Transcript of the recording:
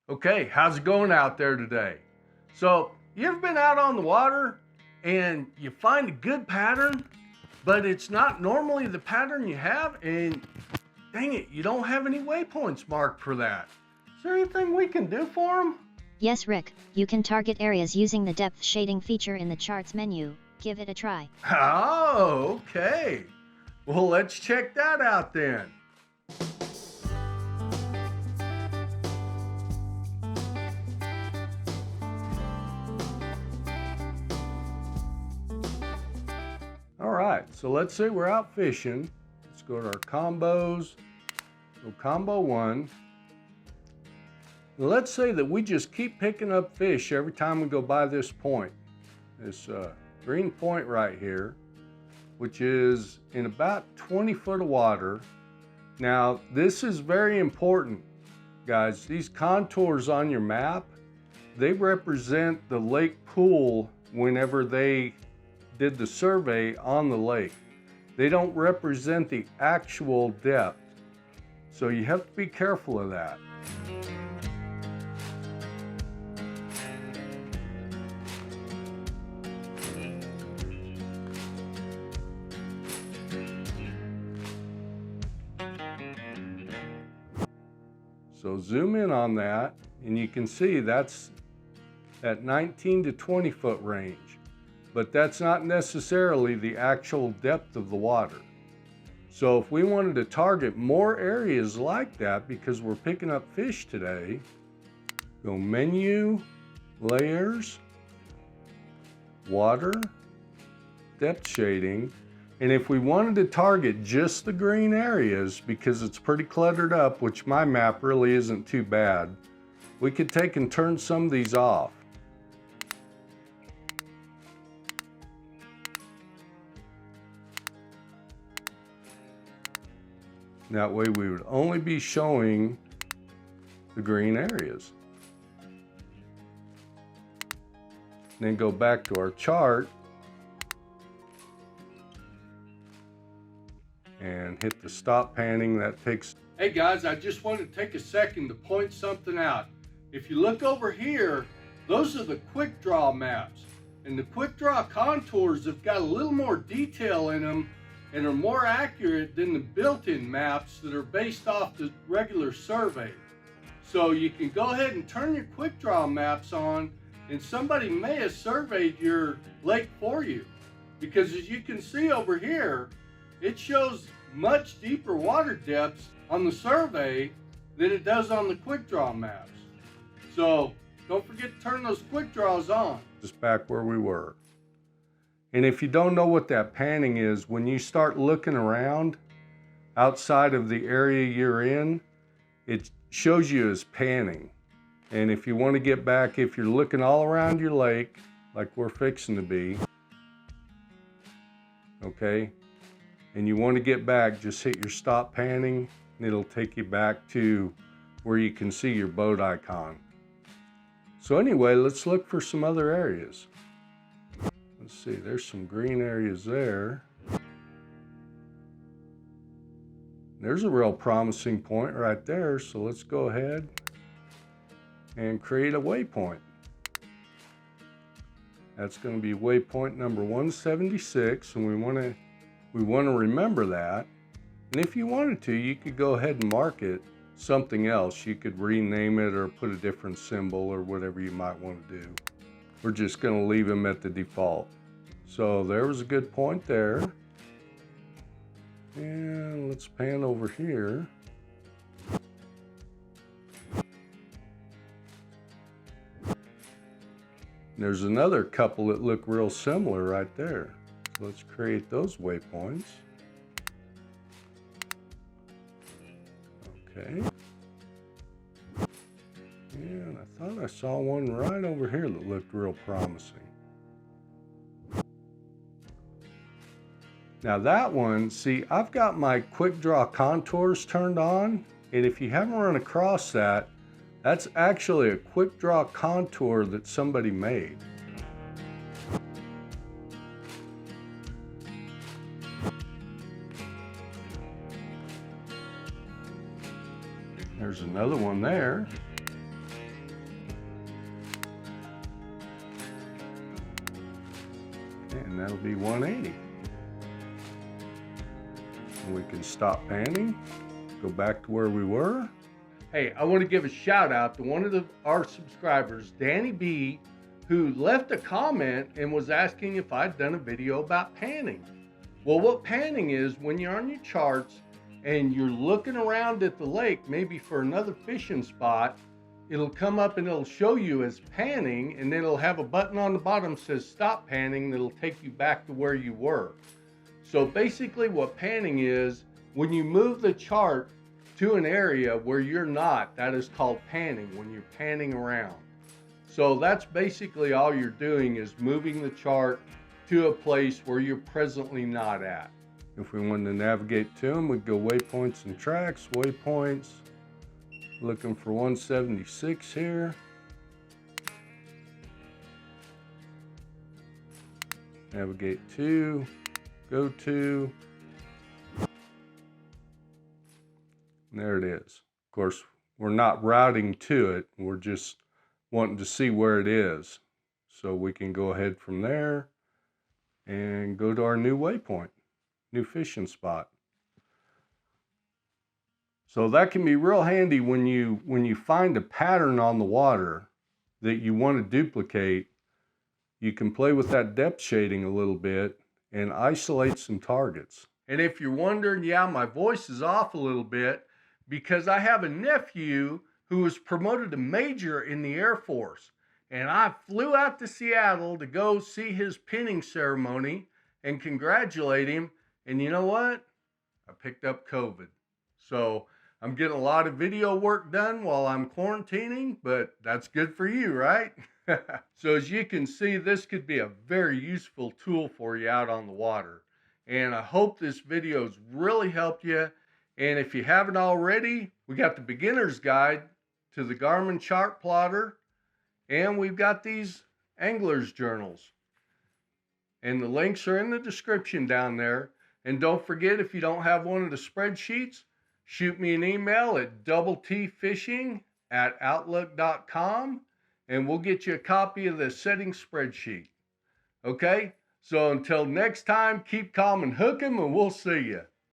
Okay, how's it going out there today? So, you ever been out on the water and you find a good pattern, but it's not normally the pattern you have, and dang it, you don't have any waypoints marked for that? Is there anything we can do for them? Yes, Rick, you can target areas using the depth shading feature in the charts menu. Give it a try. Oh, okay. Well, let's check that out then. All right, so let's say we're out fishing. Let's go to our combos. So combo 1. Let's say that we just keep picking up fish every time we go by this point. This green point right here, which is in about 20 foot of water. Now, this is very important, guys. These contours on your map, they represent the lake pool whenever they did the survey on the lake. They don't represent the actual depth. So you have to be careful of that. So zoom in on that, and you can see that's at 19 to 20 foot range, but that's not necessarily the actual depth of the water. So if we wanted to target more areas like that because we're picking up fish today, go menu, layers, water, depth shading. And if we wanted to target just the green areas, because it's pretty cluttered up, which my map really isn't too bad, we could take and turn some of these off. That way we would only be showing the green areas. Then go back to our chart and hit the stop panning. That takes... Hey guys, I just wanted to take a second to point something out. If you look over here, those are the quick draw maps. And the quick draw contours have got a little more detail in them and are more accurate than the built-in maps that are based off the regular survey. So you can go ahead and turn your quick draw maps on, and somebody may have surveyed your lake for you. Because as you can see over here, it shows much deeper water depths on the survey than it does on the quick draw maps. So don't forget to turn those quick draws on. Just back where we were. And if you don't know what that panning is, when you start looking around outside of the area you're in, it shows you as panning. And if you want to get back, if you're looking all around your lake, like we're fixing to be, okay, and you want to get back, just hit your stop panning, and it'll take you back to where you can see your boat icon. So anyway, let's look for some other areas. Let's see, there's some green areas there. There's a real promising point right there, so let's go ahead and create a waypoint. That's going to be waypoint number 176, and we want to remember that. And if you wanted to, you could go ahead and mark it something else. You could rename it or put a different symbol or whatever you might want to do. We're just going to leave them at the default. So there was a good point there. And let's pan over here. There's another couple that look real similar right there. So let's create those waypoints. Okay. And I thought I saw one right over here that looked real promising. Now that one, see, I've got my quick draw contours turned on, and if you haven't run across that, that's actually a quick draw contour that somebody made. There's another one there. and that'll be 180. And we can stop panning, go back to where we were. Hey, I want to give a shout out to one of our subscribers, Danny B, who left a comment and was asking if I'd done a video about panning. Well, what panning is, when you're on your charts and you're looking around at the lake, maybe for another fishing spot, it'll come up and it'll show you as panning, and then it'll have a button on the bottom that says stop panning that'll take you back to where you were. So basically what panning is, when you move the chart to an area where you're not, that is called panning, when you're panning around. So that's basically all you're doing, is moving the chart to a place where you're presently not at. If we wanted to navigate to them, we'd go waypoints and tracks, waypoints, looking for 176 here. Navigate to, go to, and there it is. Of course, we're not routing to it, we're just wanting to see where it is. So we can go ahead from there and go to our new waypoint, new fishing spot. So that can be real handy when you find a pattern on the water that you want to duplicate. You can play with that depth shading a little bit and isolate some targets. And if you're wondering, yeah, my voice is off a little bit because I have a nephew who was promoted to major in the Air Force. And I flew out to Seattle to go see his pinning ceremony and congratulate him. And you know what? I picked up COVID. So I'm getting a lot of video work done while I'm quarantining, but that's good for you, right? So as you can see, this could be a very useful tool for you out on the water. And I hope this video's really helped you. And if you haven't already, we got the beginner's guide to the Garmin chart plotter, and we've got these angler's journals. And the links are in the description down there. And don't forget, if you don't have one of the spreadsheets, shoot me an email at doubletfishing@outlook.com and we'll get you a copy of the settings spreadsheet. Okay? So until next time, keep calm and hook 'em, and we'll see you.